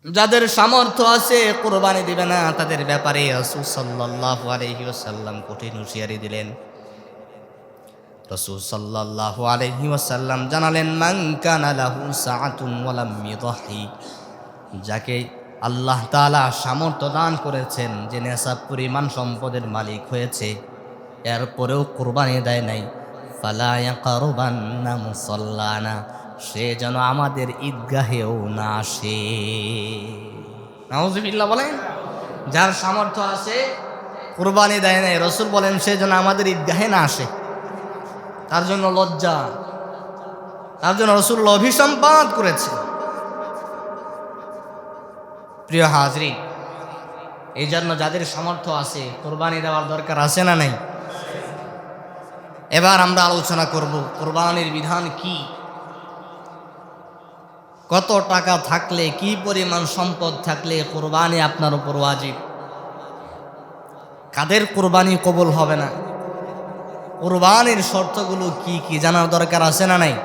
যাদের সামর্থ্য আছে কুরবানি দিবে না, তাদের ব্যাপারে রাসূল সাল্লাল্লাহু আলাইহি ওয়াসাল্লাম কঠিন হুঁশিয়ারি দিলেন। রাসূল সাল্লাল্লাহু আলাইহি ওয়াসাল্লাম জানালেন, মান কানা লাহু সাআতুন ওয়া লাম ইউদাহি, যাকে আল্লাহ তাআলা সামর্থ্য দান করেছেন, যে নেশাব পরিমাণ সম্পদের মালিক হয়েছে, এরপরেও কুরবানি দেয় নাই, ফালা ইয়াকরুবান্না মুসাল্লানা, সে যেন আমাদের ঈদগাহেও না আসে। নাউযুবিল্লাহ বলেন। যার সামর্থ্য আছে কুরবানি দেয় নাই, রাসূল বলেন সে যেন আমাদের ঈদগাহে না আসে। তার জন্য লজ্জা, তার জন্য রাসূলুল্লাহ অভিসম্পাত করেছে। প্রিয় হাজরিন, এই জন্য যাদের সামর্থ্য আছে কুরবানি দেওয়ার দরকার আছে না নাই? এবার আমরা আলোচনা করব কুরবানির বিধান কি, কত টাকা থাকলে, কি পরিমাণ সম্পদ থাকলে কুরবানি আপনার উপর ওয়াজিব, কাদের কুরবানি কবুল হবে না, কুরবানির শর্তগুলো কি কি জানার দরকার আছে না নাই?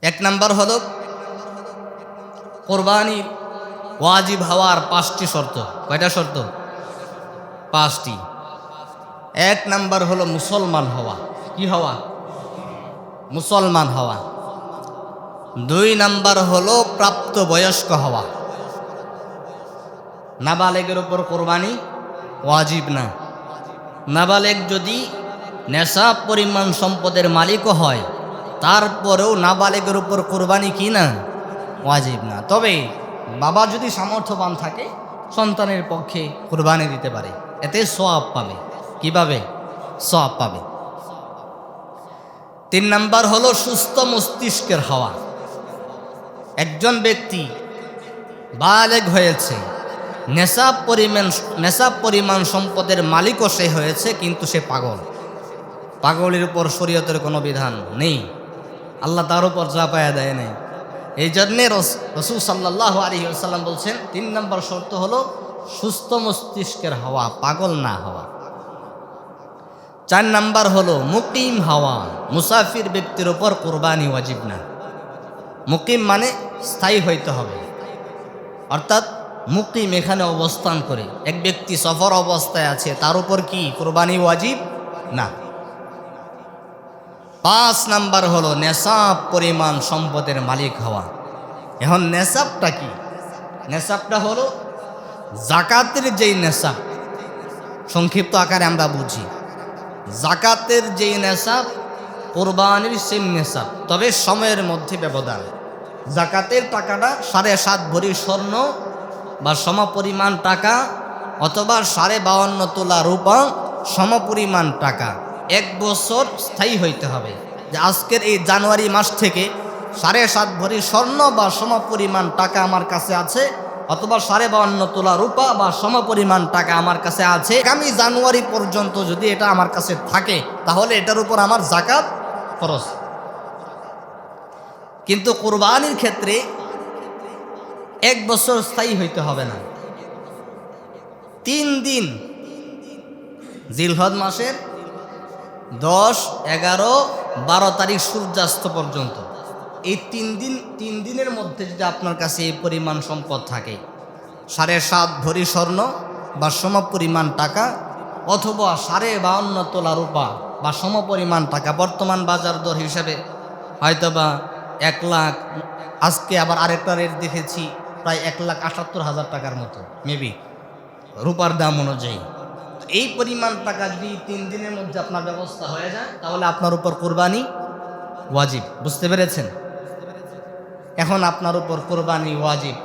এক নাম্বার হলো কুরবানির ওয়াজিব হওয়ার 5টি শর্ত। কয়টা শর্ত? 5টি। এক নাম্বার হলো মুসলমান হওয়া। কি হওয়া? মুসলমান হওয়া। 2 নাম্বার হলো প্রাপ্তবয়স্ক হওয়া। নাবালেগের উপর কুরবানি ওয়াজিব না। নাবালেগ যদি নেশাব পরিমাণ সম্পদের মালিকও হয়, তারপরেও নাবালেগের উপর কুরবানি কি না? ওয়াজিব না। তবে বাবা যদি সামর্থ্যবান থাকে, সন্তানের পক্ষে কুরবানি দিতে পারে, এতে সওয়াব পাবে। কি পাবে? সওয়াব পাবে। 3 নাম্বার হলো সুস্থ মস্তিষ্কের হওয়া। একজন ব্যক্তি বালেগ হয়েছে, নেশাব পরিমাণ সম্পদের মালিকও সে হয়েছে, কিন্তু সে পাগল। পাগলের উপর শরীয়তের কোনো বিধান নেই, আল্লাহ তার উপর চাপায়া দেয় নাই। এই জন্যে রাসূল সাল্লাল্লাহু আলাইহি ওয়াসাল্লাম বলছেন 3 নম্বর শর্ত হলো সুস্থ মস্তিষ্কের হওয়া, পাগল না হওয়া। 4 নাম্বার হলো মুকিম হওয়া। মুসাফির ব্যক্তির উপর কুরবানি ওয়াজিব না। মুকিম মানে স্থায়ী হইতে হবে, অর্থাৎ মুকিম এখানে অবস্থান করে, এক ব্যক্তি সফর অবস্থায় আছে, তার উপর কি কুরবানি ওয়াজিব না। 5 নাম্বার হলো নেশাব পরিমাণ সম্পদের মালিক হওয়া। এখন নেশাবটা কি? নেশাবটা হলো জাকাতের যেই নেশাব, সংক্ষিপ্ত আকারে আমরা বুঝি, জাকাতের যেই নেশাব কোরবানির সেম নেশাব, তবে সময়ের মধ্যে ব্যবধান। জাকাতের টাকাটা 7.5 ভরি স্বর্ণ বা সমপরিমাণ টাকা, অথবা 52.5 তোলা রূপা সমপরিমাণ টাকা, 1 বছর স্থায়ী হইতে হবে। যে আজকের এই জানুয়ারি মাস থেকে 7.5 ভরি স্বর্ণ বা সমপরিমাণ টাকা আমার কাছে আছে, অথবা 52.5 তোলা রূপা বা সমপরিমাণ টাকা আমার কাছে আছে, আগামী জানুয়ারি পর্যন্ত যদি এটা আমার কাছে থাকে, তাহলে এটার উপর আমার জাকাত ফরজ। কিন্তু কুরবানির ক্ষেত্রে 1 বছর স্থায়ী হইতে হবে না। 3 দিন, জিলহজ মাসের 10, 11, 12 তারিখ সূর্যাস্ত পর্যন্ত, এই 3 দিনের মধ্যে যদি আপনার কাছে এই পরিমাণ সম্পদ থাকে, 7.5 ভরি স্বর্ণ বা সমপরিমাণ টাকা, অথবা 52.5 তোলা রূপা বা সমপরিমাণ টাকা, বর্তমান বাজার দর হিসাবে হয়তোবা 1 লাখ, আজকে আবার আরেকটা রেট দেখেছি প্রায় 1,78,000 টাকার মতো মেবি রূপার দাম অনুযায়ী। এই পরিমাণ টাকা যদি 3 দিনের মধ্যে আপনার ব্যবস্থা হয়ে যায়, তাহলে আপনার উপর কুরবানি ওয়াজিব। বুঝতে পেরেছেন? এখন আপনার উপর কুরবানি ওয়াজিব,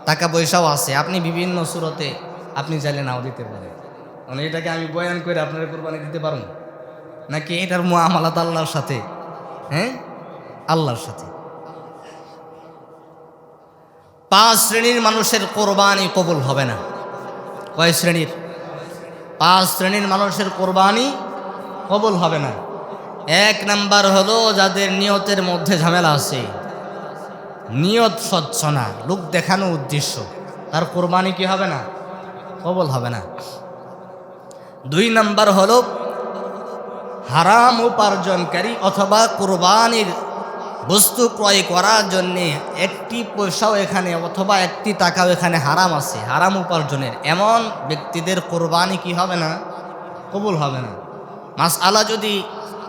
টাকা পয়সাও আছে, আপনি বিভিন্ন সুরতে আপনি চাইলে নাও দিতে পারেন। মানে এটাকে আমি বয়ান করে আপনার কুরবানি দিতে পারুন নাকি এটার মুআমালাত আল্লাহর সাথে? হ্যাঁ, আল্লাহর সাথে। 5 শ্রেণীর মানুষের কোরবানি কবুল হবে না। কয় শ্রেণীর? 5 শ্রেণীর মানুষের কোরবানি কবুল হবে না। 1 নাম্বার হলো যাদের নিয়তের মধ্যে ঝামেলা আছে, নিয়ত স্বচ্ছ না, লোক দেখানো উদ্দেশ্য, তার কোরবানি কি হবে না? কবুল হবে না। 2 নাম্বার হলো হারাম উপার্জনকারী অথবা কোরবানির বস্তু ক্রয় করার জন্যে একটি পয়সাও এখানে অথবা একটি টাকাও এখানে হারাম আছে, হারাম উপার্জনের, এমন ব্যক্তিদের কোরবানি কি হবে না? কবুল হবে না। মাসআলা যদি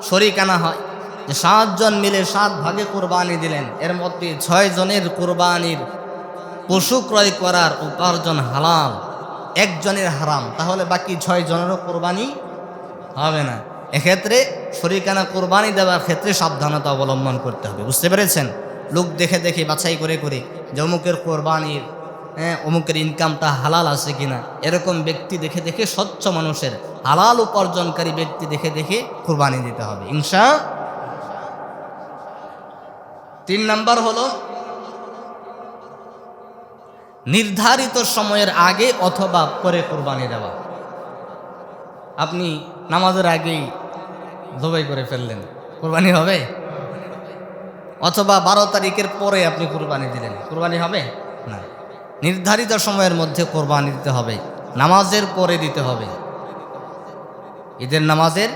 শরিকানা হয় যে 7 জন মিলে 7 ভাগে কোরবানি দিলেন, এর মধ্যে 6 জনের কোরবানির পশু ক্রয় করার উপার্জন হালাল, একজনের হারাম, তাহলে বাকি 6 জনেরও কোরবানি হবে না। এক্ষেত্রে শরিকানা কোরবানি দেওয়ার ক্ষেত্রে সাবধানতা অবলম্বন করতে হবে। বুঝতে পেরেছেন? লোক দেখে দেখে বাছাই করে করে যে অমুকের কোরবানির অমুকের ইনকামটা হালাল আছে কিনা, এরকম ব্যক্তি দেখে দেখে স্বচ্ছ মানুষের হালাল উপার্জনকারী ব্যক্তি দেখে দেখে কোরবানি দিতে হবে ইনশা। 3 নাম্বার হলো নির্ধারিত সময়ের আগে অথবা পরে কোরবানি দেওয়া। আপনি নামাজের আগেই জবাই করে ফেললেন, কোরবানি হবে? অথবা 12 তারিখের পরে আপনি কোরবানি দিলেন, কোরবানি হবে না। নির্ধারিত সময়ের মধ্যে কোরবানি দিতে হবে, নামাজের পরে দিতে হবে, ঈদের নামাজের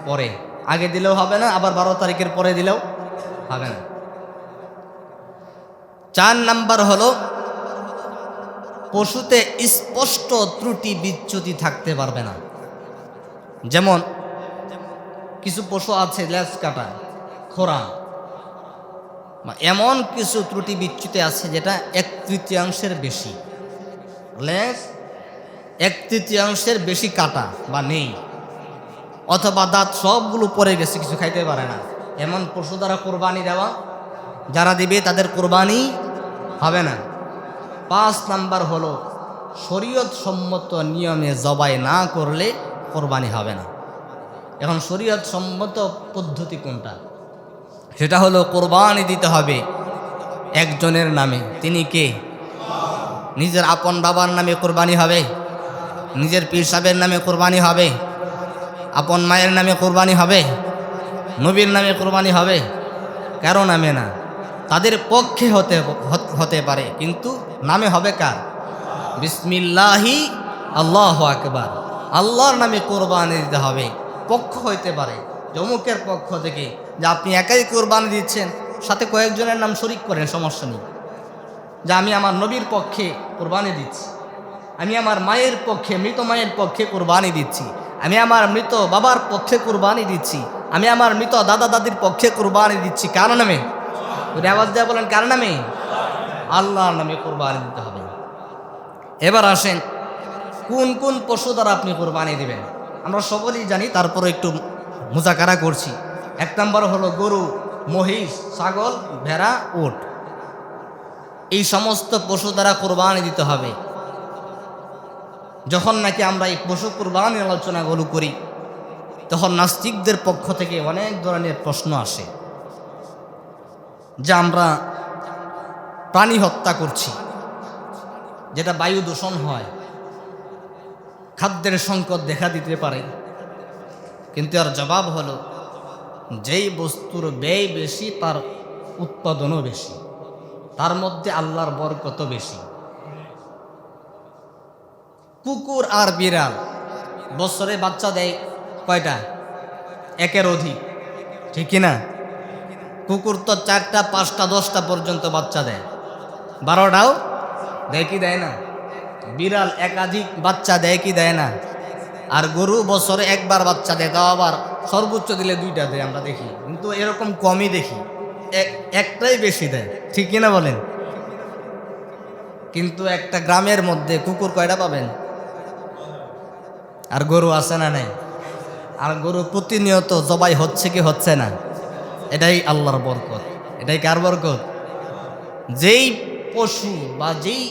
পরে। আগে দিলেও হবে না, আবার 12 তারিখের পরে দিলেও হবে না। 4 নাম্বার হলো পশুতে স্পষ্ট ত্রুটি বিচ্যুতি থাকতে পারবে না। যেমন কিছু পশু আছে লেজ কাটা, খোরা, এমন কিছু ত্রুটি বিচ্যুতি আছে যেটা 1/3 বেশি, লেজ 1/3 বেশি কাটা বা নেই, অথবা দাঁত সবগুলো পড়ে গেছে, কিছু খাইতে পারে না, এমন পশু দ্বারা কোরবানি দেওয়া, যারা দিবে তাদের কোরবানি হবে না। 5 নাম্বার হলো শরীয়ত সম্মত নিয়মে জবাই না করলে কোরবানি হবে না। এখন শরীয়ত সম্মত পদ্ধতি কোনটা? সেটা হলো কোরবানি দিতে হবে একজনের নামে। তিনি কে? নিজের আপন বাবার নামে কোরবানি হবে, নিজের পীর সাহেবের নামে কোরবানি হবে, আপন মায়ের নামে কোরবানি হবে, নবীর নামে কোরবানি হবে, কারো নামে না। তাদের পক্ষে হতে পারে, কিন্তু নামে হবে কার? বিসমিল্লাহি আল্লাহু আকবার, আল্লাহর নামে কোরবানি দিতে হবে। পক্ষ হইতে পারে অমুকের পক্ষ থেকে, যে আপনি একাই কোরবানি দিচ্ছেন, সাথে কয়েকজনের নাম শরিক করেন, সমস্যা নেই। যে আমি আমার নবীর পক্ষে কোরবানি দিচ্ছি, আমি আমার মায়ের পক্ষে, মৃত মায়ের পক্ষে কোরবানি দিচ্ছি, আমি আমার মৃত বাবার পক্ষে কোরবানি দিচ্ছি, আমি আমার মৃত দাদা দাদির পক্ষে কোরবানি দিচ্ছি। কার নামে? আওয়াজ দেয়া বলেন, কার নামে? আল্লাহর নামে কোরবানি দিতে হবে। এবার আসেন কোন কোন পশু দ্বারা আপনি কোরবানি দিবেন। আমরা সকলেই জানি, তারপরে একটু মুজাকারা করছি। 1 নম্বর হলো গরু, মহিষ, ছাগল, ভেড়া, উট। এই সমস্ত পশু দ্বারা কোরবানি দিতে হবে। যখন নাকি আমরা এই পশু কোরবানির আলোচনাগুলো করি, তখন নাস্তিকদের পক্ষ থেকে অনেক ধরনের প্রশ্ন আসে যে আমরা প্রাণী হত্যা করছি, যেটা বায়ু দূষণ হয়, খাদ্যের সংকট দেখা দিতে পারে। কিন্তু আর জবাব হলো, যেই বস্তুর ব্যয় বেশি তার উৎপাদনও বেশি, তার মধ্যে আল্লাহর বরকত বেশি। কুকুর আর বিড়াল বছরে বাচ্চা দেয় কয়টা? 1-এর অধিক, ঠিক কিনা? কুকুর তো 4টা, 5টা, 10টা পর্যন্ত বাচ্চা দেয়, 12টাও দেয় কি দেয় না? বিড়াল একাধিক বাচ্চা দেয় কি দেয় না? আর গরু বছরে 1বার বাচ্চা দেয়, তাও আবার সর্বোচ্চ দিলে 2টা দেয় আমরা দেখি, কিন্তু এরকম কমই দেখি, একটাই বেশি দেয়, ঠিক কিনা বলেন? কিন্তু একটা গ্রামের মধ্যে কুকুর কয়টা পাবেন? আর গরু আছে না নাই? আর গরু প্রতিনিয়ত জবাই হচ্ছে কি হচ্ছে না? এটাই আল্লাহর বরকত। এটাই কার বরকত? যেই পশু বা যেই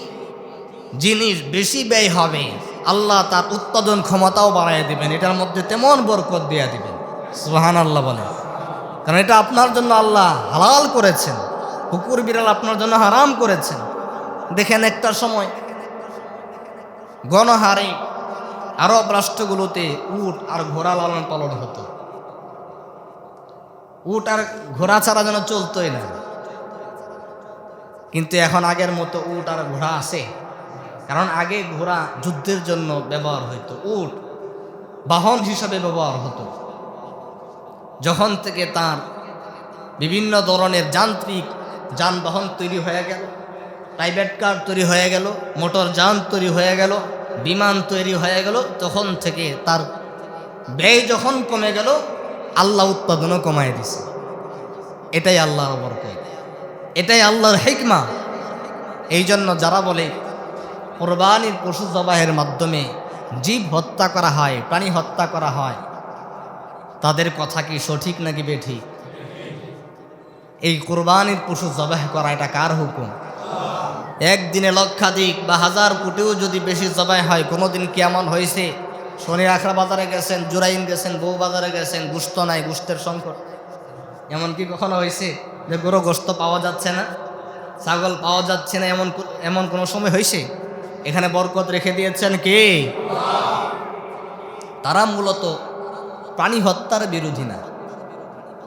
জিনিস বেশি ব্যয় হবে, আল্লাহ তার উৎপাদন ক্ষমতাও বাড়াই দিবেন, এটার মধ্যে তেমন বরকত দিয়ে দিবেন। সুবহানাল্লাহ বলেন। কারণ এটা আপনার জন্য আল্লাহ হালাল করেছেন, কুকুর বিড়াল আপনার জন্য হারাম করেছেন। দেখেন একটা সময় গণহারে আরব রাষ্ট্রগুলোতে উট আর ঘোড়া লালন পালন হতো। উট আর ঘোড়া ছাড়া যেন চলতোই না। কিন্তু এখন আগের মতো উট আর ঘোড়া আছে? কারণ আগে ঘোড়া যুদ্ধের জন্য ব্যবহার হতো, উট বাহন হিসাবে ব্যবহার হতো। যখন থেকে তার বিভিন্ন ধরনের যান্ত্রিক যানবাহন তৈরি হয়ে গেল, প্রাইভেট কার তৈরি হয়ে গেল, মোটর যান তৈরি হয়ে গেল, বিমান তৈরি হয়ে গেল, তখন থেকে তার ব্যয় যখন কমে গেল, আল্লাহ উৎপাদনও কমায় দিছে। এটাই আল্লাহর বরকত, এটাই আল্লাহর হিকমা। এই জন্য যারা বলে কোরবানির পশু জবাহের মাধ্যমে জীব হত্যা করা হয়, প্রাণী হত্যা করা হয়, তাদের কথা কি সঠিক নাকি বেঠিক? এই কোরবানির পশু জবাহ করা এটা কার হুকুম? একদিনে লক্ষাধিক বা হাজার কোটিও যদি বেশি জবাই হয়, কোনোদিন কি এমন হয়েছে শনির আখড়া বাজারে গেছেন, জুরাইন গেছেন, বউ বাজারে গেছেন, গোশত নাই, গোশতের সংকট, এমন কি কখনো হয়েছে যে গরু গোশত পাওয়া যাচ্ছে না, ছাগল পাওয়া যাচ্ছে না, এমন কোনো সময় হয়েছে? এখানে বরকত রেখে দিয়েছেন কে? তারা মূলত প্রাণী হত্যার বিরোধী না,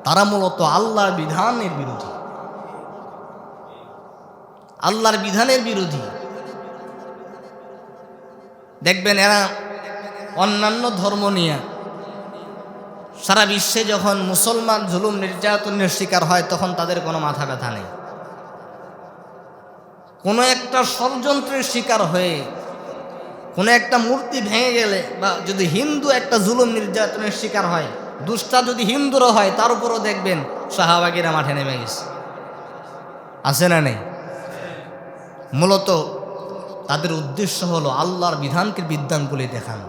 তারা মূলত আল্লাহর বিধানের বিরোধী, আল্লাহর বিধানের বিরোধী। দেখবেন এরা অন্যান্য ধর্ম নিয়ে সারা বিশ্বে যখন মুসলমান জুলুম নির্যাতনের শিকার হয়, তখন তাদের কোনো মাথা ব্যথা নেই। কোনো একটা ষড়যন্ত্রের শিকার হয়ে কোনো একটা মূর্তি ভেঙে গেলে, বা যদি হিন্দু একটা জুলুম নির্যাতনের শিকার হয়, দুষ্টা যদি হিন্দুরও হয়, তার উপরও দেখবেন সাহাবাগীরা মাঠে নেমে গেছে, আছে না নেই? মূলত তাদের উদ্দেশ্য হলো আল্লাহর বিধানকে বিধানগুলি দেখানো,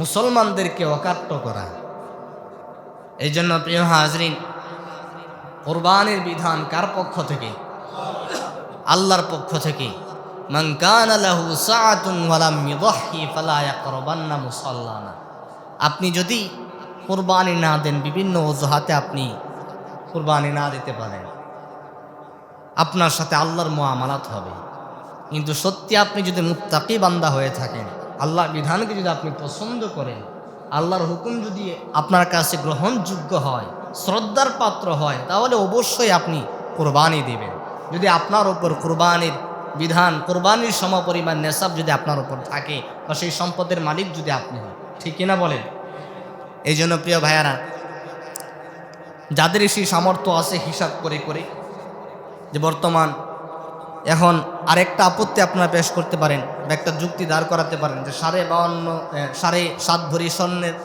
মুসলমানদেরকে অকাট্য করা। এই জন্য প্রিয় হাজরিন, কোরবানির বিধান কার পক্ষ থেকে? আল্লাহর পক্ষ থেকে। মান কানা লাহু সাআতুন ওয়া লাম ইউদহি ফালা ইয়াকরাবান্না মুসাল্লানা। আপনি যদি কোরবানি না দেন, বিভিন্ন অজুহাতে আপনি কোরবানি না দিতে পারেন, আপনার সাথে আল্লাহর মুআমালাত হবে। কিন্তু সত্যি আপনি যদি মুত্তাকি বান্দা হয়ে থাকেন, আল্লাহর বিধানকে যদি আপনি পছন্দ করেন, আল্লাহর হুকুম যদি আপনার কাছে গ্রহণযোগ্য হয়, শ্রদ্ধার পাত্র হয়, তাহলে অবশ্যই আপনি কোরবানি দেবেন। যদি আপনার উপর কোরবানির বিধান, কোরবানির সমপরিমাণ নেশাব যদি আপনার উপর থাকে, বা সেই সম্পদের মালিক যদি আপনি হন, ঠিক কিনা বলেন? এই জন্য প্রিয় ভাইয়ারা, যাদের সেই সামর্থ্য আছে, হিসাব করে করে যে বর্তমান এখন আরেকটা আপত্তি আপনারা পেশ করতে পারেন, বা একটা যুক্তি দাঁড় করাতে পারেন যে 7.5 ভরি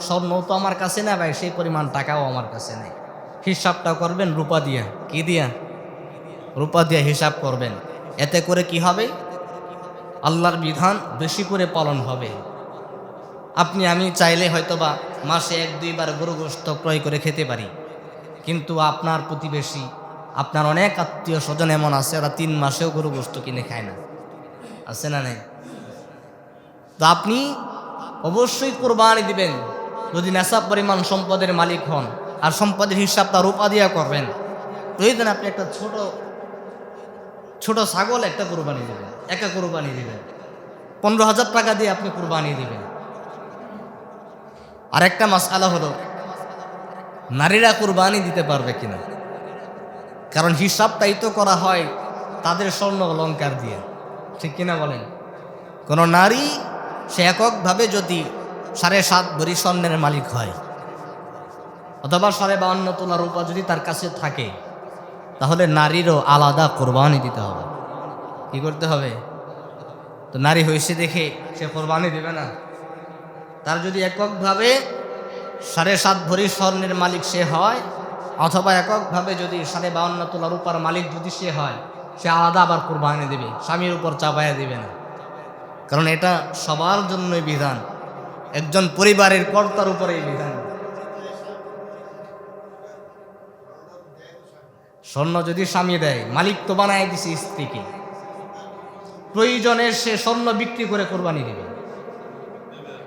স্বর্ণ তো আমার কাছে না ভাই, সেই পরিমাণ টাকাও আমার কাছে নেই। হিসাবটা করবেন রূপা দিয়া, কি দিয়া? রূপা দিয়া হিসাব করবেন। এতে করে কি হবে? আল্লাহর বিধান বেশি করে পালন হবে। আপনি আমি চাইলে হয়তোবা মাসে 1-2 বার গরু গোশত ক্রয় করে খেতে পারি, কিন্তু আপনার প্রতিবেশী, আপনার অনেক আত্মীয় স্বজন এমন আছে, ওরা 3 মাসেও গরু গোশত কিনে খায় না, আছে না নেই? তো আপনি অবশ্যই কোরবানি দিবেন যদি নেশাব পরিমাণ সম্পদের মালিক হন, আর সম্পদের হিসাবটা রূপা দিয়া করবেন। প্রয়োজন আপনি একটা ছোট ছাগল একটা কোরবানি দেবেন, একা কোরবানি দিবেন, 15,000 টাকা দিয়ে আপনি কোরবানি দিবেন। আর একটা মাসআলা হলো, নারীরা কোরবানি দিতে পারবে কিনা? কারণ হিসাবটাই তো করা হয় তাদের স্বর্ণ অলঙ্কার দিয়ে, ঠিক কিনা বলেন? কোনো নারী সে এককভাবে যদি 7.5 ভরি স্বর্ণের মালিক হয়, অথবা 52.5 তোলা রূপা যদি তার কাছে থাকে, তাহলে নারীরও আলাদা কোরবানি দিতে হবে। কি করতে হবে? তো নারী হয়েছে দেখে সে কোরবানি দেবে না। তার যদি এককভাবে 7.5 ভরি স্বর্ণের মালিক সে হয়, অথবা এককভাবে যদি 52.5 তোলা রূপার মালিক যদি সে হয়, সে আলাদা আবার কোরবানি দেবে, স্বামীর উপর চাপাইয়া দেবে না। কারণ এটা সবার জন্যই বিধান, একজন পরিবারের কর্তার উপরে এই বিধান। স্বর্ণ যদি স্বামী দেয়, মালিক তো বানায় দিছে স্ত্রীকে, প্রয়োজনে সে স্বর্ণ বিক্রি করে কোরবানি দেবে।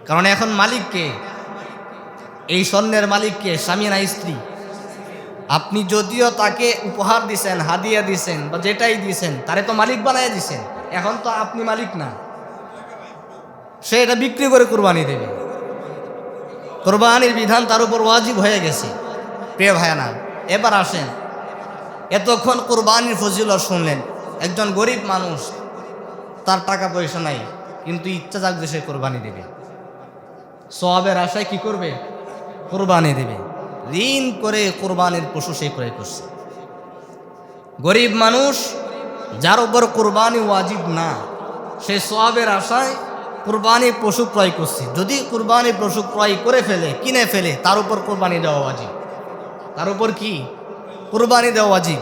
কারণ এখন মালিককে, এই স্বর্ণের মালিককে, স্বামী না স্ত্রী? আপনি যদিও তাকে উপহার দিছেন, হাদিয়া দিছেন, বা যেটাই দিছেন, তারে তো মালিক বানায় দিছেন, এখন তো আপনি মালিক না, সে এটা বিক্রি করে কোরবানি দেবে। কোরবানির বিধান তার উপর ওয়াজিব হয়ে গেছে। প্রিয় ভাইয়ানা, এবার আসেন, এতক্ষণ কোরবানির ফজিলত শুনলেন। একজন গরিব মানুষ, তার টাকা পয়সা নাই, কিন্তু ইচ্ছা জাগবে সে কোরবানি দেবে, সওয়াবের আশায় কি করবে? কোরবানি দেবে। ঋণ করে কোরবানির পশু সে ক্রয় করছে। গরিব মানুষ যার উপর কোরবানি ওয়াজিব না, সে সওয়াবের আশায় কোরবানির পশু ক্রয় করছে। যদি কোরবানির পশু ক্রয় করে ফেলে, কিনে ফেলে, তার উপর কোরবানি দেওয়া ওয়াজিব। তার উপর কি কোরবানি দেওয়া ওয়াজিব।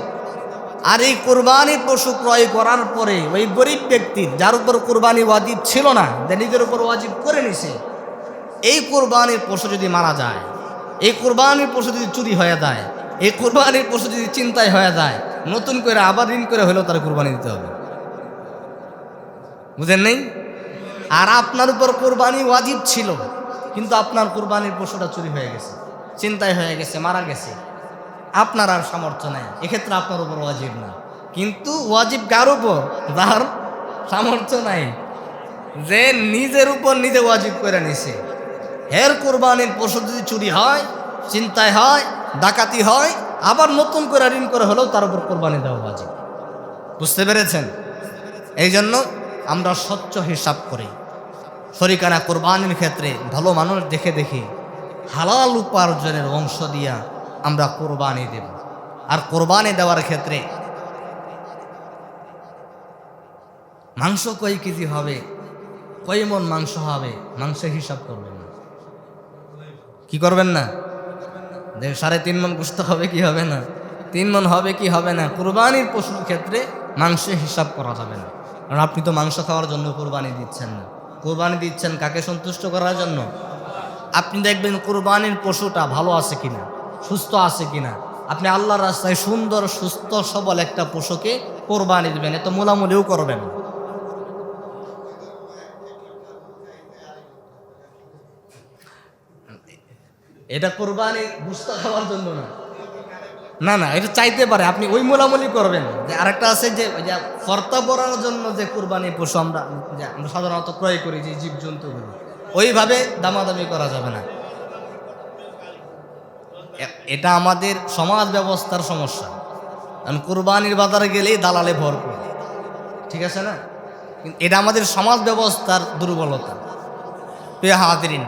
আর এই কোরবানির পশু ক্রয় করার পরে ওই গরিব ব্যক্তির যার উপর কোরবানি ওয়াজিব ছিল না, যে নিজের উপর ওয়াজিব করে নিছে, এই কোরবানির পশু যদি মারা যায়, এই কোরবানির পশু যদি চুরি হয়ে যায়, এই কোরবানির পশু যদি চিন্তায় হয়ে যায়, নতুন করে আবার ঋণ করে হলেও তার কোরবানি দিতে হবে। বুঝেন নেই? আর আপনার উপর কোরবানি ওয়াজিব ছিল, কিন্তু আপনার কোরবানির পশুটা চুরি হয়ে গেছে, চিন্তায় হয়ে গেছে, মারা গেছে, আপনার আর সামর্থ্য নাই, এক্ষেত্রে আপনার উপর ওয়াজিব না। কিন্তু ওয়াজিব কার উপর? যার সামর্থ্য নাই, যে নিজের উপর নিজে ওয়াজিব করে নিছে। এর কোরবানির পশু যদি চুরি হয়, চিন্তায় হয়, ডাকাতি হয়, আবার নতুন করে ঋণ করে হলেও তার উপর কোরবানি দেওয়া ওয়াজিব। বুঝতে পেরেছেন? এই জন্য আমরা স্বচ্ছ হিসাব করি। শরিকানা কোরবানির ক্ষেত্রে ভালো মানুষ দেখে দেখে হালাল উপার্জনের অংশ দিয়া আমরা কোরবানি দেব। আর কোরবানি দেওয়ার ক্ষেত্রে মাংস কয় কেজি হবে, কয় মন মাংস হবে, মাংসের হিসাব করবেন না। কি করবেন না? 3.5 মন গোশত হবে কি হবে না, 3 মন হবে কি হবে না, কোরবানির পশুর ক্ষেত্রে মাংসের হিসাব করা যাবে না। কারণ আপনি তো মাংস খাওয়ার জন্য কোরবানি দিচ্ছেন না, কোরবানি দিচ্ছেন কাকে সন্তুষ্ট করার জন্য। আপনি দেখবেন কোরবানির পশুটা ভালো আছে কিনা, সুস্থ আছে কিনা। আপনি আল্লাহর রাস্তায় সুন্দর সুস্থ সবল একটা পশুকে কোরবানি দিবেন, এত মোলামুলিও করবেন। এটা কোরবানি গোশত খাওয়ার জন্য না, না না, এটা চাইতে পারে, আপনি ওই মোলামুলি করবেন। যে আরেকটা আছে যে ওই যে ফর্তা পরার জন্য যে কোরবানি পশু আমরা সাধারণত ক্রয় করি, যে জীবজন্তুগুলো, ওইভাবে দামাদামি করা যাবে না। এটা আমাদের সমাজ ব্যবস্থার সমস্যা। কারণ কোরবানির বাজারে গেলেই দালালে ভরপুর, ঠিক আছে না? এটা আমাদের সমাজ ব্যবস্থার দুর্বলতা। প্রিয় হাজিরিন,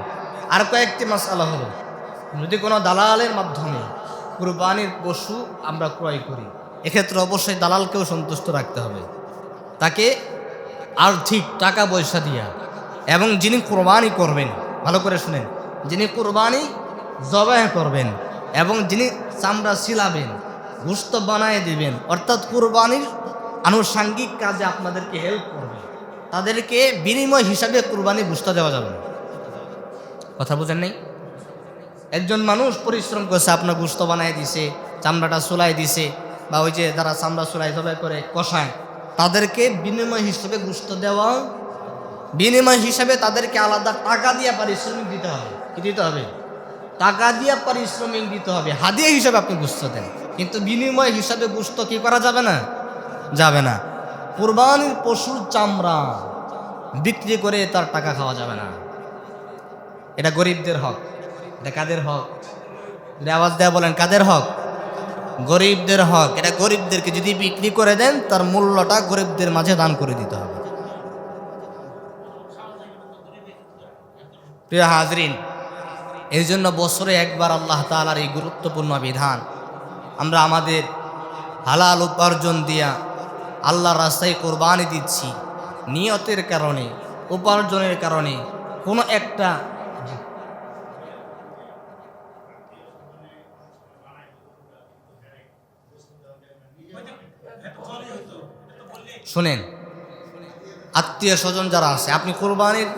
আর কয়েকটি মাসআলা হলো, যদি কোনো দালালের মাধ্যমে কুরবানির পশু আমরা ক্রয় করি, এক্ষেত্রে অবশ্যই দালালকেও সন্তুষ্ট রাখতে হবে, তাকে আর্থিক টাকা পয়সা দিয়া। এবং যিনি কোরবানি করবেন, ভালো করে শুনেন, যিনি কোরবানি জবাহ করবেন এবং যিনি চামড়া ছিলাবেন, গোশত বানায় দিবেন, অর্থাৎ কোরবানির আনুষাঙ্গিক কাজে আপনাদেরকে হেল্প করবে, তাদেরকে বিনিময় হিসাবে কোরবানি গোশত দেওয়া যাবে না। কথা বুঝেন নেই? একজন মানুষ পরিশ্রম করছে, আপনার গোশত বানায় দিছে, চামড়াটা চুলাই দিছে, বা ওই যে যারা চামড়া চুলাই জবাই করে কষায়, তাদেরকে বিনিময় হিসাবে গোশত দেওয়া, বিনিময় হিসাবে তাদেরকে আলাদা টাকা দিয়ে পারিশ্রমিক দিতে হবে। কি দিতে হবে? টাকা দিয়ে পারিশ্রমিক দিতে হবে। হাদিয়া হিসাবে আপনি গোশত দেন, কিন্তু বিনিময় হিসাবে গোশত কি করা যাবে না, যাবে না। কুরবানির পশুর চামড়া বিক্রি করে তার টাকা খাওয়া যাবে না। এটা গরিবদের হক। এটা কাদের হক? আওয়াজ দেয়া বলেন, কাদের হক? গরিবদের হক। এটা গরিবদেরকে যদি বিক্রি করে দেন, তার মূল্যটা গরিবদের মাঝে দান করে দিতে হবে। প্রিয় হাজরিন, এই জন্য বছরে একবার আল্লাহ তাআলার এই গুরুত্বপূর্ণ বিধান, আমরা আমাদের হালাল উপার্জন দিয়া আল্লাহর রাস্তায় কোরবানি দিচ্ছি, নিয়তের কারণে, উপার্জনের কারণে কোনো একটা শুনেন, আত্মীয় স্বজন যারা আছে, আপনি কোরবানির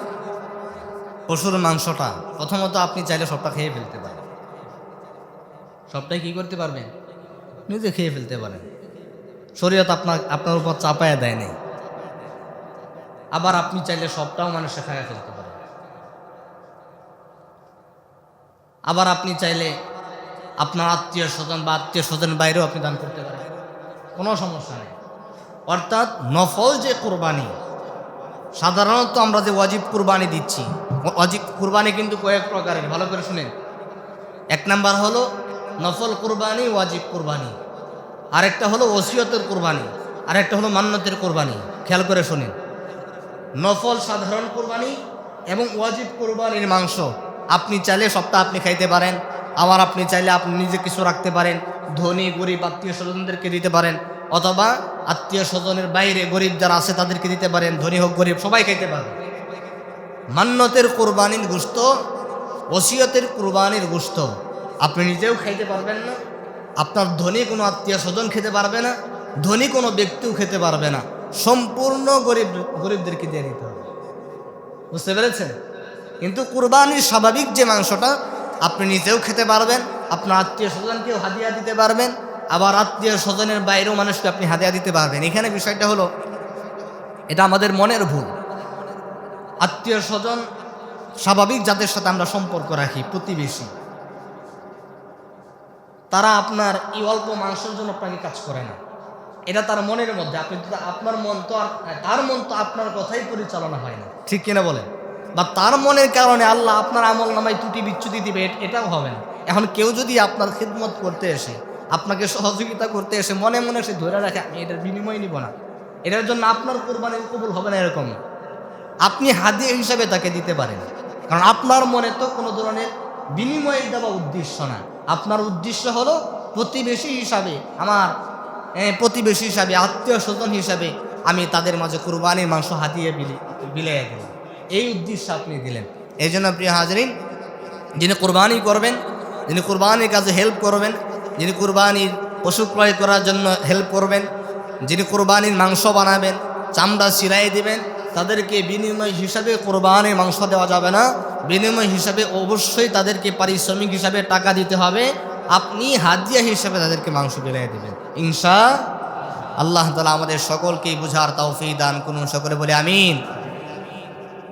পশুর মাংসটা প্রথমত আপনি চাইলে সবটা খেয়ে ফেলতে পারেন। সবটাই কি করতে পারবেন? নিজে খেয়ে ফেলতে পারেন। শরীয়ত আপনার উপর চাপায়া দেয় নাই। আবার আপনি চাইলে সবটাও মানুষে খাইয়া ফেলতে পারেন। আবার আপনি চাইলে আপনার আত্মীয় স্বজন বা আত্মীয় স্বজন বাইরেও আপনি দান করতে পারেন, কোনো সমস্যা নেই। অর্থাৎ নফল যে কোরবানি, সাধারণত আমরা যে ওয়াজিব কুরবানি দিচ্ছি, ওয়াজিব কুরবানি কিন্তু কয়েক প্রকারের, ভালো করে শুনেন। এক নাম্বার হলো নফল কুরবানি, ওয়াজিব কুরবানি। আরেকটা হলো ওসিয়তের কুরবানি, আরেকটা হলো মান্নতের কুরবানি। খেয়াল করে শুনেন, নফল সাধারণ কুরবানি এবং ওয়াজিব কুরবানির মাংস আপনি চাইলে সবটা আপনি খাইতে পারেন, আবার আপনি চাইলে আপনি নিজে কিছু রাখতে পারেন, ধনী গরিব আত্মীয় স্বজনদেরকে দিতে পারেন, অথবা আত্মীয় স্বজনের বাইরে গরিব যারা আছে তাদেরকে দিতে পারেন, ধনী হোক গরিব সবাই খাইতে পারেন। মান্নতের কুরবানির গোশত, ওসিয়তের কুরবানির গোশত আপনি নিজেও খাইতে পারবেন না, আপনার ধনী কোনো আত্মীয় স্বজন খেতে পারবে না, ধনী কোনো ব্যক্তিও খেতে পারবে না, সম্পূর্ণ গরিবদেরকে দিয়ে দিতে হবে। বুঝতে পেরেছেন? কিন্তু কুরবানির স্বাভাবিক যে মাংসটা আপনি নিজেও খেতে পারবেন, আপনার আত্মীয় স্বজনকেও হাদিয়া দিতে পারবেন, আবার আত্মীয় স্বজনের বাইরেও মানুষকে আপনি হাদিয়া দিতে পারবেন। এখানে বিষয়টা হলো, এটা আমাদের মনের ভুল। আত্মীয় স্বজন স্বাভাবিক যাদের সাথে আমরা সম্পর্ক রাখি, প্রতিবেশী, তারা আপনার এই অল্প মাংসের জন্য আপনাকে কাজ করে না, এটা তার মনের মধ্যে। আপনি আপনার মন তো আর তার মন তো আপনার কথাই পরিচালনা হয় না, ঠিক কিনা বলেন? বা তার মনের কারণে আল্লাহ আপনার আমল নামায় ত্রুটি বিচ্যুতি দিবে, এটাও হবে না। এখন কেউ যদি আপনার খিদমত করতে এসে, আপনাকে সহযোগিতা করতে এসে মনে মনে সে ধরে রাখে আমি এটার বিনিময় নিব না, এটার জন্য আপনার কোরবানি কবুল হবে না, এরকম আপনি হাদিয়া হিসাবে তাকে দিতে পারেন। কারণ আপনার মনে তো কোনো ধরনের বিনিময় দেওয়া উদ্দেশ্য না, আপনার উদ্দেশ্য হলো প্রতিবেশী হিসাবে, আমার প্রতিবেশী হিসাবে, আত্মীয় স্বজন হিসাবে আমি তাদের মাঝে কুরবানির মাংস হাতিয়ে বিলিয়ে দিলাম, এই উদ্দেশ্য আপনি দিলেন। এই জন্য প্রিয় হাজরিন, যিনি কুরবানি করবেন, যিনি কুরবানির কাজে হেল্প করবেন, যিনি কুরবানির পশু ক্রয় করার জন্য হেল্প করবেন, যিনি কুরবানির মাংস বানাবেন, চামড়া ছিঁড়াই দিবেন, তাদেরকে বিনিময় হিসাবে কুরবানির মাংস দেওয়া যাবে না, বিনিময় হিসাবে অবশ্যই তাদেরকে পারিশ্রমিক হিসাবে টাকা দিতে হবে, আপনি হাদিয়া হিসাবে তাদেরকে মাংস বিলিয়ে দেবেন। ইনশাআল্লাহ তাআলা আমাদের সকলকেই বুঝার তৌফিক দান করুন, সকলে বলে আমিন।